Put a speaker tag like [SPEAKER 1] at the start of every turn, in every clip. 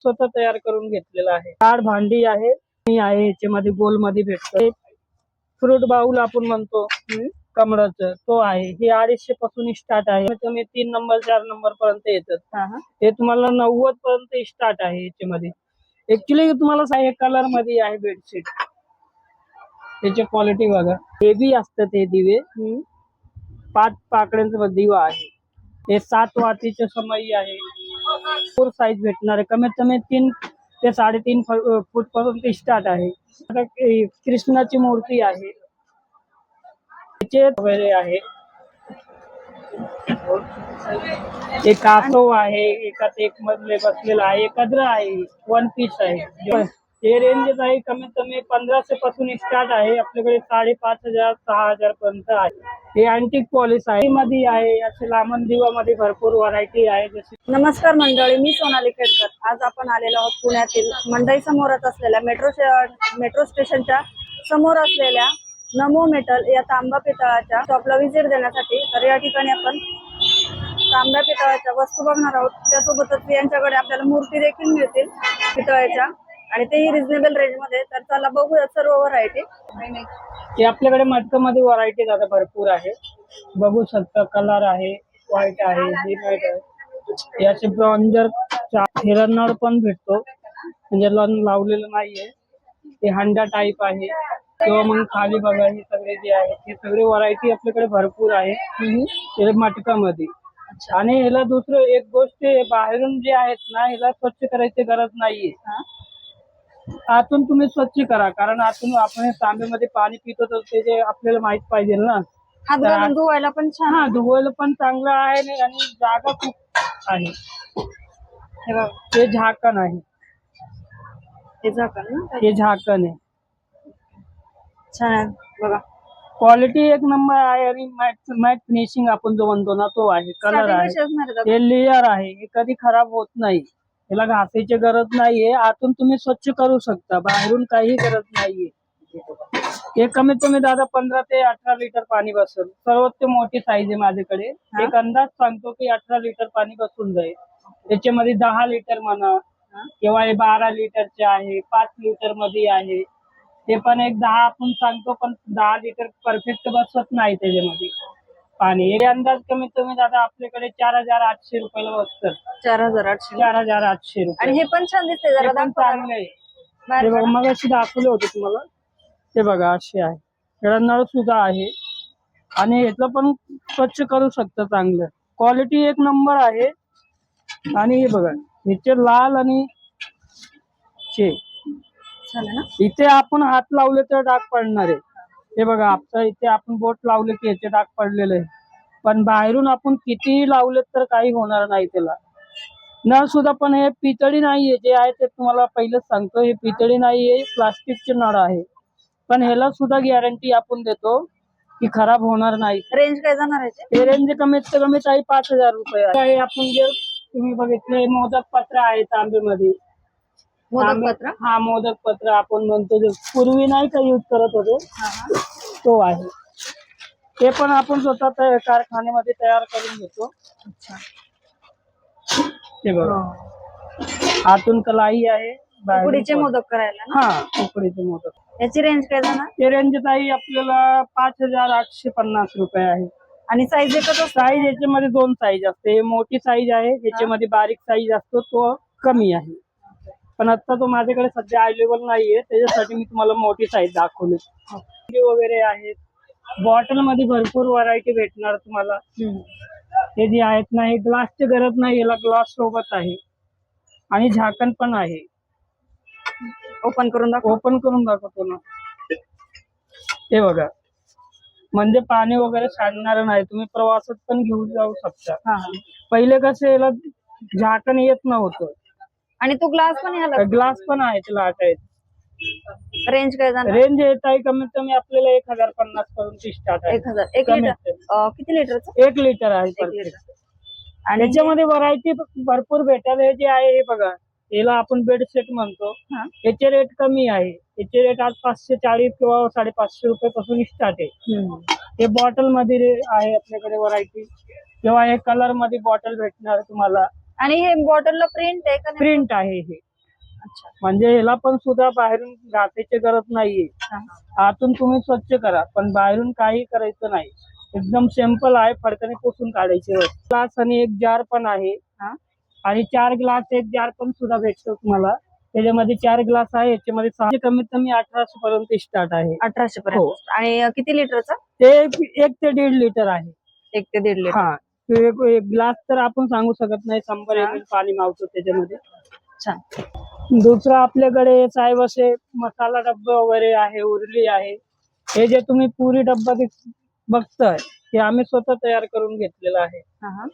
[SPEAKER 1] स्वतः तयार करून घेतलेला आहे। ताड भांडी आहे याच्यामध्ये गोल मध्ये भेटतं। फ्रूट बाउल आपण म्हणतो कमळाचं, तो आहे। हे 250 पासून स्टार्ट आहे। तुम्ही 3 नंबर 4 नंबर पर्यंत येतात। हे तुम्हाला 90 पर्यंत स्टार्ट आहे याच्यामध्ये। ऍक्च्युली तुम्हाला एक कलर मध्ये आहे बेडशीट। त्याची क्वालिटी बघा, हेवी असतात हे दिवे। 5 पाकड्यांचा दिवा आहे। हे 7 वातीचे समई आहे। 4 साईज भेटणार आहे। कमीत कमी 3 ते 3.5 फूट पर्यंत स्टार्ट आहे। कृष्णाची मूर्ती आहे, वगैरे आहे। एक कासव आहे, एकात एक मधले बसलेला आहे। एक गजरा आहे, 1 पीस आहे। हे रेंज आहे कमीत कमी 1500 पासून स्टार्ट आहे। आपल्याकडे 5500 6000 पर्यंत आहे। हे अँटिक पॉलिश आहे, मध्ये आहे। असे लांबन दिवामध्ये भरपूर व्हरायटी आहे। जशी
[SPEAKER 2] नमस्कार मंडळी, मी सोनाली खेडकर। आज आपण आलेलो आहोत पुण्यातील मंडई समोरच असलेल्या मेट्रो स्टेशनच्या समोर असलेल्या नमो मेटल या तांबा पितळाच्या शॉपला व्हिजिट देण्यासाठी। तर या ठिकाणी आपण तांब्या पितळाच्या वस्तू बघणार आहोत। त्यासोबतच यांच्याकडे आपल्याला मूर्ती देखील मिळतील पितळाच्या, आणि तेही रिझनेबल रेंज मध्ये। तर चला बघूया सर्व व्हरायटी।
[SPEAKER 1] हे आपल्याकडे मटकामध्ये व्हरायटी दादा भरपूर आहे, बघू शकता। कलर आहे, व्हाईट आहे, व्हाईट आहे। याचे ब्रॉन्झर हिरनळ पण भेटतो, म्हणजे लावलेलं नाहीये। हे हंडा टाईप आहे, किंवा मग खाली बघा हे सगळे जे आहेत हे सगळे व्हरायटी आपल्याकडे भरपूर आहे हे मटकामध्ये। आणि ह्याला दुसरं एक गोष्ट, बाहेरून जे आहेत ना, ह्याला स्वच्छ करायची गरज नाहीये। आतून तुम्ही स्वच्छ करा, कारण आतून आपण तांब्यामध्ये पाणी पितो तर ते जे आपल्याला माहित पाहिजे ना।
[SPEAKER 2] धुवायला पण छान,
[SPEAKER 1] हा धुवायला पण चांगलं आहे, आणि जागा खूप आहे। हे झाकण आहे,
[SPEAKER 2] हे झाकण ना,
[SPEAKER 1] हे झाकण आहे,
[SPEAKER 2] छान बघा।
[SPEAKER 1] क्वालिटी एक नंबर आहे। आणि मॅट फिनिशिंग आपण जो म्हणतो ना, तो आहे। कलर आहे, हे लेयर आहे, हे कधी खराब होत नाही। याला घासायची गरज नाहीये। आतून तुम्ही स्वच्छ करू शकता, बाहेरून काही गरज नाहीये। हे कमीत कमी दादा 15 ते 18 लिटर पाणी बसेल। सर्वात मोठी साईज आहे माझ्याकडे। एक अंदाज सांगतो की 18 लिटर पाणी बसून जाईल। त्याच्यामध्ये 10 लिटर म्हणा, किंवा हे 12 लिटरचे आहे, 5 लिटर मध्ये आहे। ते पण एक 10 आपण सांगतो, पण 10 लिटर परफेक्ट बसत नाही त्याच्यामध्ये पाणी। हे अंदाज कमीत कमी दादा आपल्याकडे 4800 रुपयाला बसतात। 4800 रुपये।
[SPEAKER 2] आणि हे पण छान दिसते, जरा
[SPEAKER 1] चांगले आहे। हे बघा, मग अशी दाखवले होते तुम्हाला, ते बघा असे आहे। त्याला नळ सुद्धा आहे, आणि यातलं पण स्वच्छ करू शकता चांगलं। क्वालिटी एक नंबर आहे। आणि हे बघा, ह्याचे लाल आणि इथे आपण हात लावले तर डाग पडणार आहे। हे बघा, आपल्या इथे आपण बोट लावले की याचे डाग पडलेले आहे, पण बाहेरून आपण कितीही लावले तर काही होणार नाही त्याला। नळ सुद्धा पण हे पितळी नाहीये, जे आहे ते तुम्हाला पहिलेच सांगतो, हे पितळी नाहीये, प्लास्टिकचे नळ आहे। पण ह्याला सुद्धा गॅरंटी आपण देतो की खराब होणार नाही।
[SPEAKER 2] रेंज काय जाणार आहे?
[SPEAKER 1] हे रेंज कमीत कमी 5000 रुपये आहे। आपण जे तुम्ही बघितले मोदक पत्र आहे तांब्यामध्ये, हा मोदक पत्र आपण म्हणतो, जे पूर्वी नाही का यूज करत होते, तो आहे। ते पण आपण स्वतः कारखान्यामध्ये तयार करून घेतो। ते बघा, आतून कलाई आहे,
[SPEAKER 2] उकडीचे मोदक करायला ना?
[SPEAKER 1] हा, उकडीचे मोदक।
[SPEAKER 2] याची रेंज काय जाणार?
[SPEAKER 1] ते रेंज ताई आपल्याला 5850 रुपये आहे।
[SPEAKER 2] आणि साईज एकच?
[SPEAKER 1] साईज याच्यामध्ये 2 साईज असते। मोठी साईज आहे, याच्यामध्ये बारीक साईज असतो, तो कमी आहे। पण आता तो माझ्याकडे सध्या अवेलेबल नाहीये, त्याच्यासाठी मी तुम्हाला मोठी साईज दाखवली। वगैरे आहेत, बॉटल मध्ये भरपूर व्हरायटी भेटणार तुम्हाला। हे जे आहेत ना, हे ग्लासची गरज नाही, याला ग्लास सोबत आहे। आणि झाकण पण आहे।
[SPEAKER 2] ओपन करून
[SPEAKER 1] दाखवतो ना। हे बघा, म्हणजे पाणी वगैरे सांडणार नाही, तुम्ही प्रवासात पण घेऊन जाऊ शकता। पहिले कसं याला झाकण येत नव्हतं,
[SPEAKER 2] आणि तो ग्लास पण
[SPEAKER 1] आहे त्याला हटायचं।
[SPEAKER 2] रेंज काय जाणार?
[SPEAKER 1] रेंज येत आहे कमीत कमी आपल्याला 1050 पर्यंत स्टार्ट आहे।
[SPEAKER 2] 1000 किती लिटरचं?
[SPEAKER 1] 1 लिटर आहे। आणि याच्यामध्ये व्हरायटी भरपूर भेटेल। हे जे आहे हे बघा, याला आपण बेडशीट म्हणतो, याचे रेट कमी आहे। याचे रेट आज 540 किंवा 550 रुपये पासून स्टार्ट आहे। हे बॉटल मध्ये आहे आपल्याकडे व्हरायटी, किंवा हे कलर मध्ये बॉटल भेटणार तुम्हाला।
[SPEAKER 2] आणि हे बॉटलला प्रिंट आहे का?
[SPEAKER 1] प्रिंट आहे, हे
[SPEAKER 2] अच्छा.
[SPEAKER 1] म्हणजे ह्याला पण सुद्धा बाहेरून घासायची गरज नाहीये.
[SPEAKER 2] हा.
[SPEAKER 1] आतून तुम्ही स्वच्छ करा पण बाहेरून काही करायचं नाही. एकदम सिंपल आहे, फडकाने पुसून काढायचे. ग्लास आणि एक जार पण आहे
[SPEAKER 2] हा.
[SPEAKER 1] आणि 4 ग्लास एक जार पण सुद्धा भेटतो तुम्हाला. त्याच्यामध्ये 4 ग्लास आहे, याच्यामध्ये 6 कमीत कमी 1800 पर्यंत स्टार्ट आहे.
[SPEAKER 2] 1800
[SPEAKER 1] हो.
[SPEAKER 2] पर्यंत. आणि किती लिटरचा?
[SPEAKER 1] ते 1 ते 1.5 लिटर आहे.
[SPEAKER 2] 1 ते 1.5 लिटर.
[SPEAKER 1] हा, एक ग्लास तर आपण सांगू शकत नाही, 100
[SPEAKER 2] हा.
[SPEAKER 1] ml पाणी मावतो त्याच्यामध्ये.
[SPEAKER 2] छान.
[SPEAKER 1] दुसरं आपल्याकडे साहेब असे मसाला डब्बा वगैरे आहे, उरली आहे. हे जे तुम्ही पुरी डब्बा बघताय ते आम्ही स्वतः तयार करून घेतलेलं आहे.
[SPEAKER 2] हा, हा.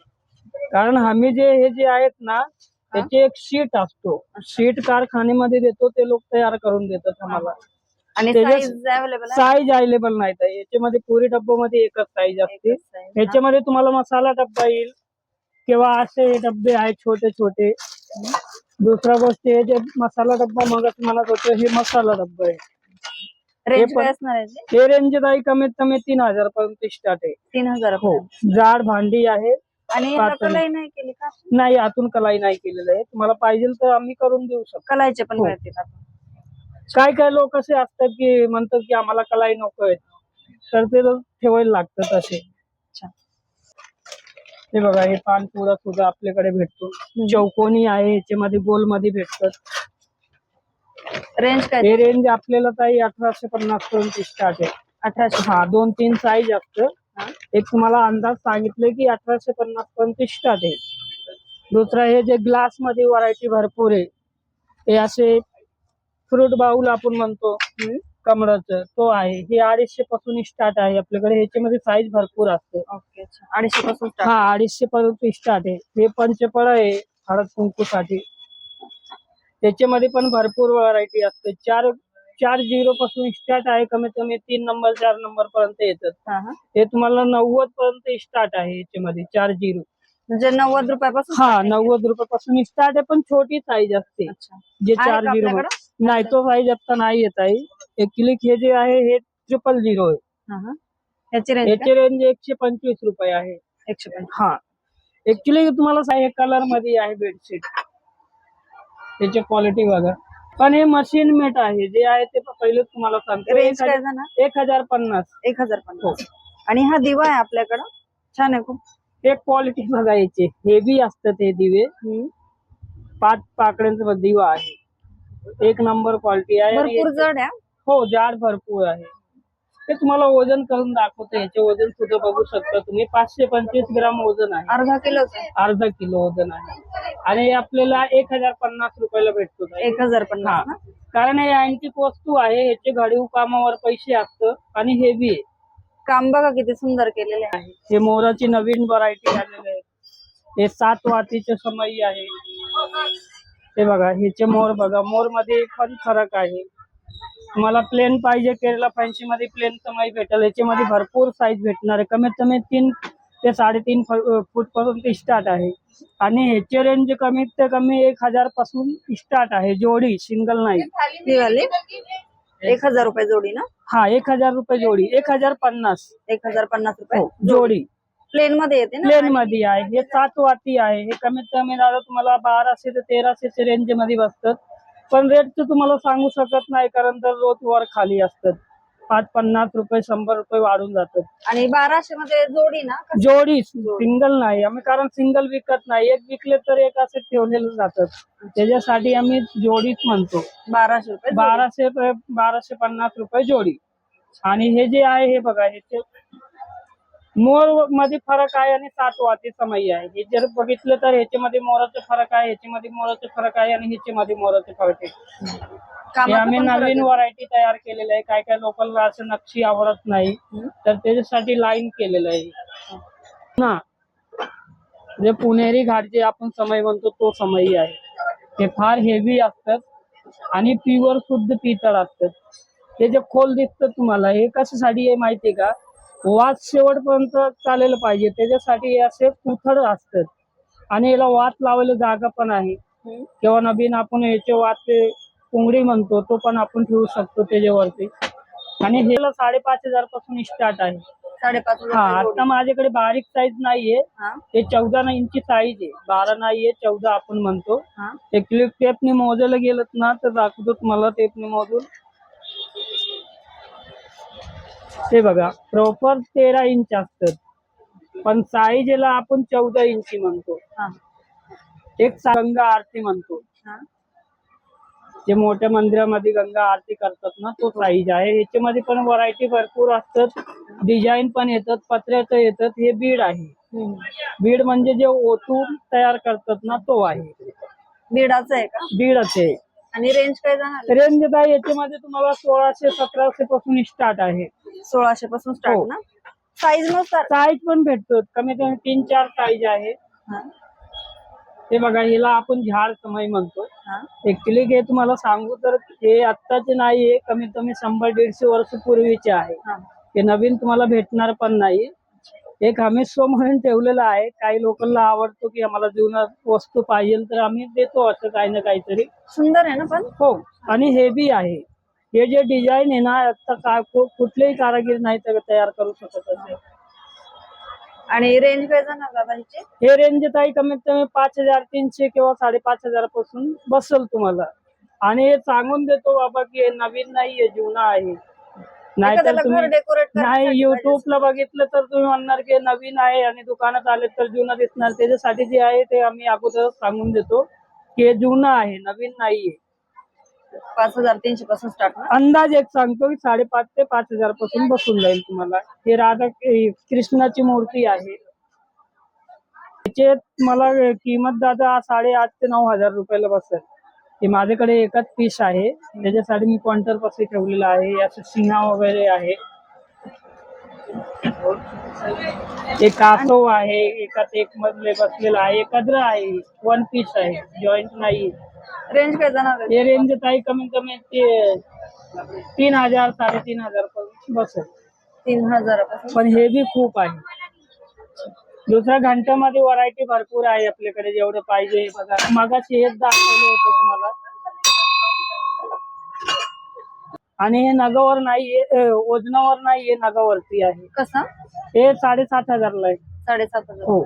[SPEAKER 1] कारण आम्ही हे जे आहेत ना त्याचे एक शीट असतो, शीट कारखान्यामध्ये देतो, ते लोक तयार करून देतात आम्हाला.
[SPEAKER 2] आणि साईज अवेलेबल आहे?
[SPEAKER 1] साईज अवेलेबल नाही ताई, याच्यामध्ये पुरी डब्बामध्ये एकच साईज असते. याच्यामध्ये तुम्हाला मसाला डब्बा येईल किंवा असे डब्बे आहेत छोटे छोटे. दुसरा गोष्ट हे जे मसाला डब्बा मग म्हणत होतो, हे मसाला डब्बा आहे.
[SPEAKER 2] रेंज काय असणार आहे?
[SPEAKER 1] हे रेंज ताई कमीत कमी 3000 पर्यंत स्टार्ट आहे.
[SPEAKER 2] 3000.
[SPEAKER 1] हो. जाड भांडी आहे.
[SPEAKER 2] आणि कलाई नाही केली का?
[SPEAKER 1] नाही, आतून कलाई नाही केलेलं आहे. तुम्हाला पाहिजे तर आम्ही करून देऊ शकतो.
[SPEAKER 2] कलाईचे पण
[SPEAKER 1] हो.
[SPEAKER 2] मिळतील आता.
[SPEAKER 1] काय काय लोक असे असतात की म्हणतात की आम्हाला कलाई नकोय, तर ते ठेवायला लागतात असे. हे बघा, हे पानपुडा सुद्धा आपल्याकडे भेटतो. चौकोनी आहे, याच्यामध्ये गोल मध्ये भेटतात.
[SPEAKER 2] रेंज काय?
[SPEAKER 1] हे रेंज आपल्याला ताई 1850 पर्यंत स्टार्ट आहे.
[SPEAKER 2] 1800.
[SPEAKER 1] हा, 2-3 साईज असतं. एक तुम्हाला अंदाज सांगितलं की 1850 पर्यंत स्टार्ट आहे. दुसरा हे जे ग्लास मध्ये व्हरायटी भरपूर आहे, हे असे फ्रूट बाउल आपण म्हणतो कमळाचं, तो आहे. हे 250 पासून स्टार्ट आहे आपल्याकडे. ह्याच्यामध्ये साईज भरपूर असते.
[SPEAKER 2] ओके. 250 पासून?
[SPEAKER 1] हा, 250 पर्यंत स्टार्ट आहे. हे पंचफळ आहे हळद कुंकूसाठी, त्याच्यामध्ये पण भरपूर व्हरायटी असते. 4 पासून स्टार्ट आहे, कमीत कमी 3 नंबर 4 नंबर पर्यंत येतात. हे तुम्हाला 90 पर्यंत स्टार्ट आहे याच्यामध्ये 40.
[SPEAKER 2] म्हणजे 90 रुपयापासून?
[SPEAKER 1] हा, 90 रुपयापासून स्टार्ट आहे, पण छोटी साईज असते. जे 40 नाही, तो साईज आता नाही येत आहे. एक्लिक हे जे आहे हे 000 आहे. याची रेंज 125 रुपये आहे.
[SPEAKER 2] 125.
[SPEAKER 1] हा, ऍक्च्युली तुम्हाला हे कलर मध्ये आहे बेडशीट, त्याची क्वालिटी बघा. पण हे मशीन मेट आहे, जे आहे ते पहिले तुम्हाला सांगतो.
[SPEAKER 2] रेंज काय झाला?
[SPEAKER 1] 1050.
[SPEAKER 2] 1050. आणि हा दिवा आहे आपल्याकडं, छान आहे खूप.
[SPEAKER 1] एक क्वालिटी बघा, याचे हेवी असतात हे दिवे. 5 पाकड्यांचा दिवा आहे, एक नंबर क्वालिटी आहे.
[SPEAKER 2] भरपूर जड आहे.
[SPEAKER 1] हो, जाड भरपूर आहे. ते तुम्हाला वजन करून दाखवतो. याचे वजन सुद्धा बघू शकता तुम्ही. 525 ग्राम वजन आहे.
[SPEAKER 2] अर्धा किलो
[SPEAKER 1] वजन आहे. आणि हे आपल्याला 1050 रुपयाला भेटतो.
[SPEAKER 2] 1050.
[SPEAKER 1] कारण हे अँटिक वस्तू आहे, याचे घडीव कामावर पैसे असतं आणि हेवी आहे.
[SPEAKER 2] काम बघा किती सुंदर केलेले आहे.
[SPEAKER 1] हे मोराची नवीन व्हरायटी आलेली आहे. हे 7 वातीचे समई आहे. हे बघा, ह्याचे मोर बघा, मोर मध्ये पण फरक आहे. तुम्हाला प्लेन पाहिजे, केरला फॅन्सी मध्ये प्लेन समई भेटेल. याच्यामध्ये भरपूर साईज भेटणार आहे, कमीत कमी 3 ते 3.5 फूट पासून स्टार्ट आहे. आणि ह्याचे रेंज कमीत कमी 1000 पासून स्टार्ट आहे, जोडी, सिंगल नाही.
[SPEAKER 2] 1000 रुपये जोडी ना?
[SPEAKER 1] हा, 1000 रुपये जोडी. 1050.
[SPEAKER 2] 1050 रुपये
[SPEAKER 1] जोडी.
[SPEAKER 2] प्लेन मध्ये येते ना?
[SPEAKER 1] प्लेन मध्ये आहे. हे 7 वाती आहे. हे कमीत कमी दादा तुम्हाला 1200 ते 1300 रेंज मध्ये बसतात. पण रेट तुम्हाला सांगू शकत नाही, कारण दररोज वर खाली असतात. 50 रुपये 100 रुपये वाढून जातात.
[SPEAKER 2] आणि 1200 मध्ये जोडी ना?
[SPEAKER 1] जोडी, सिंगल नाही आम्ही, कारण सिंगल विकत नाही. एक विकले तर एक असे ठेवलेले जातात, त्याच्यासाठी आम्ही जोडीच म्हणतो.
[SPEAKER 2] 1200 रुपये?
[SPEAKER 1] 1250 रुपये जोडी. आणि हे जे आहे हे बघा, हे मोर मध्ये फरक आहे आणि 7 वाती समई आहे. हे जर बघितलं तर ह्याच्यामध्ये मोराचा फरक आहे, ह्याच्यामध्ये मोराचा फरक आहे आणि ह्याच्यामध्ये मोराचा फरक आहे. हे आम्ही नवीन व्हरायटी तयार केलेलं आहे. काय काय लोकांना असं नक्षी आवडत नाही, तर त्याच्यासाठी लाईन केलेलं आहे ना. जे पुणेरी घाट जे आपण समई म्हणतो, तो समई आहे. ते फार हेवी असतात आणि प्युअर शुद्ध पितळ असतात. ते जे खोल दिसतं तुम्हाला, हे कशासाठी आहे माहितीये का? वात शेवटपर्यंत चालेल पाहिजे, त्याच्यासाठी हे असे उथळ असतात. आणि याला वात लावायला जागा पण आहे. किंवा नवीन आपण याचे वात पुंगडी म्हणतो, तो पण आपण ठेवू शकतो त्याच्यावरती. आणि हे 5500 पासून स्टार्ट आहे.
[SPEAKER 2] 5.5
[SPEAKER 1] हा, आता माझ्याकडे बारीक साईज नाहीये,
[SPEAKER 2] हा
[SPEAKER 1] ते 14 इंची साईज आहे, 12 नाहीये, 14 आपण म्हणतो.
[SPEAKER 2] हा
[SPEAKER 1] ते क्लिप टेपने मोजायला गेलं ना तर दाखवतो तुम्हाला टेपने मोजून. ते बघा प्रॉपर 13 इंच असतात, पण साईज याला आपण 14 इंची म्हणतो.
[SPEAKER 2] हा
[SPEAKER 1] एक गंगा आरती म्हणतो,
[SPEAKER 2] हा
[SPEAKER 1] जे मोठ्या मंदिरामध्ये गंगा आरती करतात ना, तो साईज आहे. याच्यामध्ये पण व्हरायटी भरपूर असतात, डिझाईन पण येतात, पत्र्याचं येतात. हे बीड आहे. बीड म्हणजे जे ओतून तयार करतात ना, तो आहे.
[SPEAKER 2] बीडाचं आहे का?
[SPEAKER 1] बीडच आहे.
[SPEAKER 2] आणि रेंज काय जाणार?
[SPEAKER 1] रेंज काय याच्यामध्ये तुम्हाला 1600-1700 पासून स्टार्ट आहे.
[SPEAKER 2] 1600 पासून स्टार्ट ना? साईज नुसार
[SPEAKER 1] साईज पण भेटतो, कमी कमी 3-4 साईज आहे. हे बघा, हिला आपण झाड समय म्हणतो. ऍक्च्युली हे तुम्हाला सांगू तर हे आत्ताचे नाहीये, कमीत कमी 100-150 वर्ष पूर्वीचे आहे. हे नवीन तुम्हाला भेटणार पण नाही. एक आम्ही शो म्हणून ठेवलेला आहे. काही लोकांना आवडतो की आम्हाला जीवनात वस्तू पाहिजे तर आम्ही देतो असं काही ना काहीतरी.
[SPEAKER 2] सुंदर आहे ना पण?
[SPEAKER 1] हो, आणि हेवी आहे. हे जे डिझाईन आहे ना, आता कुठलेही कारागीर नाही तयार करू शकत असे.
[SPEAKER 2] आणि रेंज काय जाणार दादा ह्याची?
[SPEAKER 1] हे रेंज ताई कमीत कमी 5300 किंवा 5500 पासून बसेल तुम्हाला. आणि हे सांगून देतो बाबा की हे नवीन नाहीये, जुना आहे. नाहीतर नाही युट्यूबला बघितलं तर तुम्ही म्हणणार की नवीन आहे आणि दुकानात आले तर जुना दिसणार. त्याच्यासाठी जे आहे ते आम्ही अगोदर सांगून देतो की हे जुना आहे, नवीन नाहीये.
[SPEAKER 2] 5300 पासून स्टार्ट.
[SPEAKER 1] अंदाज एक सांगतो की 5,500 ते 5,000 पासून बसून जाईल तुम्हाला. हे राधा कृष्णाची मूर्ती आहे. त्याचे मला किंमत दादा 8,500 ते 9,000 रुपयाला बसेल. हे माझ्याकडे एकच पीस आहे, त्याच्यासाठी मी काउंटर पाशी ठेवलेला आहे. असं सिंहा वगैरे आहे. एक कासव आहे, एकात एक मधले बसलेला आहे. कद्र आहे, 1 पीस आहे, जॉईंट नाही.
[SPEAKER 2] रेंज काय जाणार?
[SPEAKER 1] हे रेंज ताई कमीत कमी 3,000 3,500 पर्यंत बसेल.
[SPEAKER 2] 3,000 पासून.
[SPEAKER 1] पण हे बी खूप आहे. दुसऱ्या घंट्यामध्ये व्हरायटी भरपूर आहे आपल्याकडे, जेवढं पाहिजे बघा. मगाशी हेच दाखवलं होतं तुम्हाला. आणि हे नगावर नाहीये, वजनावर नाहीये, नगावरती आहे.
[SPEAKER 2] कसं?
[SPEAKER 1] हे 7,500 ला आहे.
[SPEAKER 2] 7,500.
[SPEAKER 1] हो,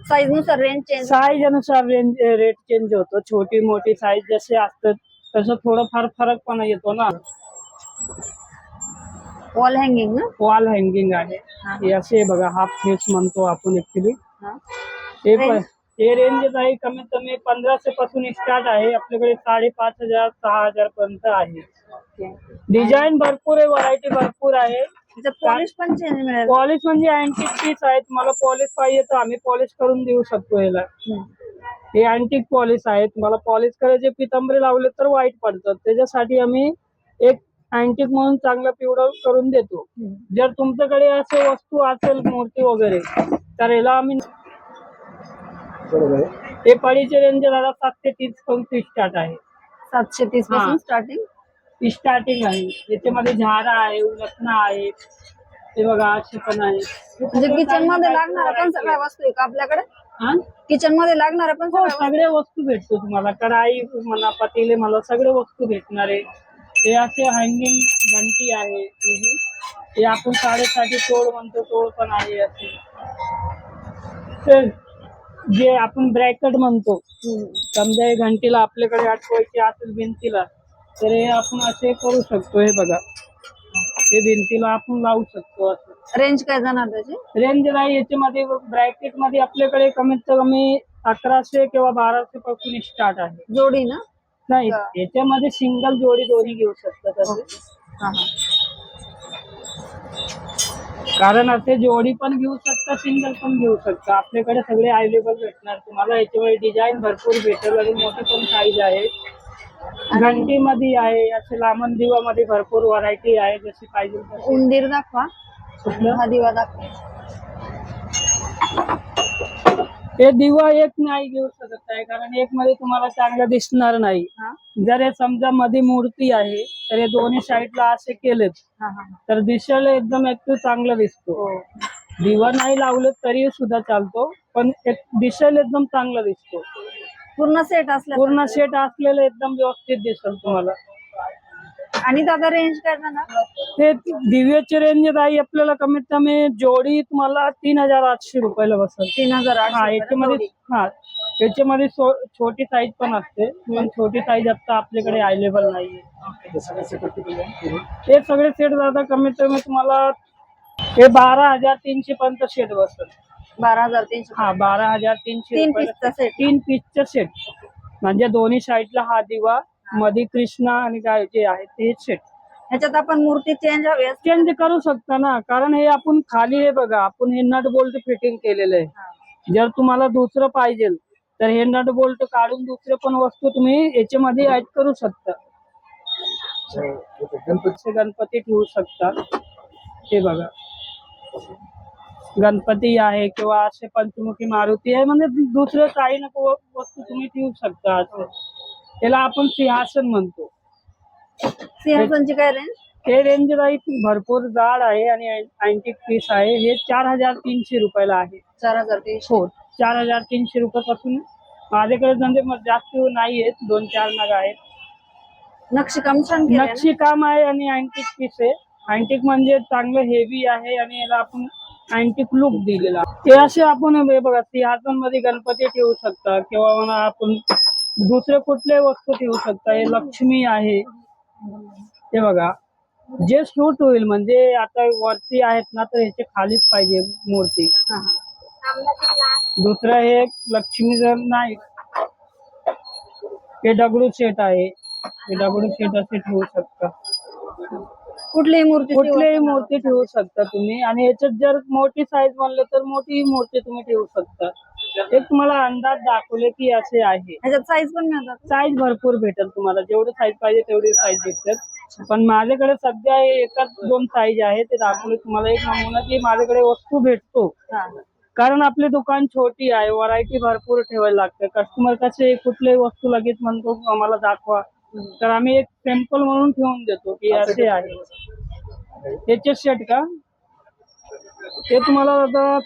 [SPEAKER 2] साईज नुसार रेंज चेंज.
[SPEAKER 1] साईज अनुसार रेट चेंज होतो. छोटी मोठी साईज जसे असतात तसं थोडंफार फरक पण येतो ना.
[SPEAKER 2] वॉल हँगिंग ना?
[SPEAKER 1] वॉल हँगिंग आहे. हे असे बघा, हाफ फेस म्हणतो आपण ऍक्च्युली. हे रेंज आहे कमीत कमी 1500 पासून स्टार्ट आहे. आपल्याकडे 5,500-6,000 पर्यंत आहे. डिझाईन भरपूर आहे, व्हरायटी भरपूर आहे.
[SPEAKER 2] पॉलिश पण चेंज मिळेल.
[SPEAKER 1] पॉलिश म्हणजे अँटिक पीस आहे. तुम्हाला पॉलिश पाहिजे तर आम्ही पॉलिश करून देऊ शकतो याला. हे अँटिक पॉलिश आहे. तुम्हाला पॉलिश करायचे पितांबरी लावले तर वाईट पडतात, त्याच्यासाठी आम्ही एक अँटिक म्हणून चांगलं पिवळं करून देतो. जर तुमच्याकडे असे वस्तू असेल मूर्ती वगैरे तर याला आम्ही हे पडीचे रेंज दादा 730 पासून स्टार्ट आहे.
[SPEAKER 2] 730 पासून स्टार्टिंग
[SPEAKER 1] आहे. याच्यामध्ये झाड आहे, उलटणं आहे. हे बघा, असे पण आहे.
[SPEAKER 2] म्हणजे किचन मध्ये लागणाऱ्या पण सगळ्या वस्तू आहे का आपल्याकडे? किचन मध्ये लागणाऱ्या पण
[SPEAKER 1] सगळ्या वस्तू भेटतो तुम्हाला. कढाई म्हणा, पतीले मला सगळे वस्तू भेटणार आहे. हे असे हँगिंग घंटी आहे. हे आपण 7.5 तोड म्हणतो, तोड पण आहे असे. जे आपण ब्रॅकेट म्हणतो, समजा हे घंटीला आपल्याकडे अटकवायची असेल भिंतीला तर हे आपण असे करू शकतो. हे बघा, हे भिंतीला आपण लावू शकतो असं.
[SPEAKER 2] रेंज काय जाणार त्याची?
[SPEAKER 1] रेंज नाही याच्यामध्ये ब्रॅकेट मध्ये आपल्याकडे कमीत कमी 1100 किंवा 1200 पासून स्टार्ट आहे.
[SPEAKER 2] जोडी ना?
[SPEAKER 1] नाही, याच्यामध्ये सिंगल जोडी दोन्ही घेऊ शकतात असे. कारण असे जोडी पण घेऊ शकता, सिंगल पण घेऊ शकता. आपल्याकडे सगळे अवेलेबल भेटणार तुम्हाला. याच्यामध्ये डिझाईन भरपूर भेटेल आणि मोठी पण साईज आहे. घंटी मध्ये आहे, असे लांबन दिवा मध्ये भरपूर व्हरायटी आहे, जशी पाहिजे तशी.
[SPEAKER 2] उंदीर दाखवा, हा दिवा दाखवा.
[SPEAKER 1] हे दिवा एक नाही घेऊ शकत आहे, कारण एक मध्ये तुम्हाला चांगलं दिसणार नाही. जर हे समजा मध्ये मूर्ती आहे तर हे दोन्ही साईडला असे केलेत तर दिसायला एकदम ऍक्टिव्ह चांगलं दिसतो. दिवा नाही लावलं तरी सुद्धा चालतो, पण दिसायला एकदम चांगला दिसतो.
[SPEAKER 2] पूर्ण सेट असलेलं
[SPEAKER 1] एकदम व्यवस्थित दिसेल तुम्हाला.
[SPEAKER 2] आणि दादा रेंज काय ना
[SPEAKER 1] ते दिव्याची रेंज राही आपल्याला कमीत कमी जोडी तुम्हाला 3800 रुपयाला बसेल.
[SPEAKER 2] 3800
[SPEAKER 1] याच्यामध्ये छोटी साईज पण असते, पण छोटी साईज आता आपल्याकडे अवेलेबल नाहीये. हे सगळे सेट दादा कमीत कमी तुम्हाला हे 12,300 पर्यंत सेट बसेल.
[SPEAKER 2] 12,300.
[SPEAKER 1] 12,300
[SPEAKER 2] तीन
[SPEAKER 1] रुपयाला
[SPEAKER 2] पीसचा सेट.
[SPEAKER 1] 3 पीसचा सेट, म्हणजे दोन्ही साईडला हा दिवा, मध्ये कृष्णा आणि काय जे आहे ते सेट.
[SPEAKER 2] ह्याच्यात आपण मूर्ती चेंज हवी असते.
[SPEAKER 1] चेंज करू शकता ना, कारण हे आपण खाली हे बघा, आपण हे नट बोल्ट फिटिंग केलेलं आहे. जर तुम्हाला दुसरं पाहिजे तर हे नट बोल्ट काढून दुसरे पण वस्तू तुम्ही याच्यामध्ये ऍड करू शकता. गणपती ठेवू शकता. हे बघा, गणपती आहे किंवा असे पंचमुखी मारुती आहे, म्हणजे दुसरं काही नको वस्तू तुम्ही ठेवू शकता. असं त्याला आपण सिंहासन म्हणतो.
[SPEAKER 2] सिंहासनची काय रेंज?
[SPEAKER 1] हे रेंज राहील भरपूर जाड आहे आणि अँटिक पीस आहे. हे 4,300 रुपयाला आहे.
[SPEAKER 2] 4,300.
[SPEAKER 1] हो, 4,300 रुपयापासून माझ्याकडे म्हणजे जास्त नाही आहेत, 2-4 नग आहेत.
[SPEAKER 2] नक्षीकाम छान केलंय ना?
[SPEAKER 1] नक्षीकाम आहे आणि अँटिक पीस आहे. अँटिक म्हणजे चांगलं हेवी आहे आणि याला आपण अँटिक लुक दिलेला. हे असे आपण हे बघा, सिंहासन मध्ये गणपती ठेवू शकता किंवा म्हणा आपण दुसरे कुठले वस्तू ठेवू शकता. हे लक्ष्मी आहे. हे बघा, जे सूट होईल, म्हणजे आता वरती आहेत ना, तर ह्याच्या खालीच पाहिजे मूर्ती. दुसरं हे लक्ष्मी जर नाही, हे दगडू सेट आहे. हे दगडू सेट असे ठेवू शकता.
[SPEAKER 2] कुठलीही मूर्ती
[SPEAKER 1] ठेवू शकता तुम्ही. आणि याच्यात जर मोठी साईज म्हणलं तर मोठी मूर्ती तुम्ही ठेवू शकता. ते तुम्हाला अंदाज दाखवले की असे आहे.
[SPEAKER 2] ह्याच्यात साईज पण मिळतात.
[SPEAKER 1] साईज भरपूर भेटेल तुम्हाला, जेवढी साईज पाहिजे तेवढी साईज भेटेल. पण माझ्याकडे सध्या एकाच 2 साईज आहे, ते दाखवले तुम्हाला. एक नमुना की माझ्याकडे वस्तू भेटतो, कारण आपली दुकान छोटी आहे, व्हरायटी भरपूर ठेवायला लागते. कस्टमर कसे कुठल्याही वस्तू लगेच म्हणतो आम्हाला दाखवा, तर आम्ही एक सॅम्पल म्हणून ठेवून देतो की असे आहे. याचे सेट का ते तुम्हाला आता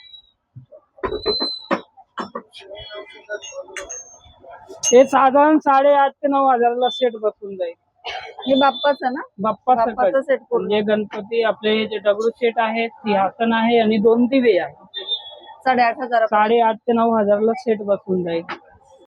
[SPEAKER 1] हे साधारण 8,500 ते 9,000 सेट बसून जाईल.
[SPEAKER 2] हे बाप्पाचं ना? बाप्पाचा सेट
[SPEAKER 1] म्हणजे गणपती आपले जे दगडू सेट आहे, सिंहासन आहे आणि 2 दिवे आहे.
[SPEAKER 2] 8,500.
[SPEAKER 1] 8,500 ते 9,000 सेट बसून जाईल.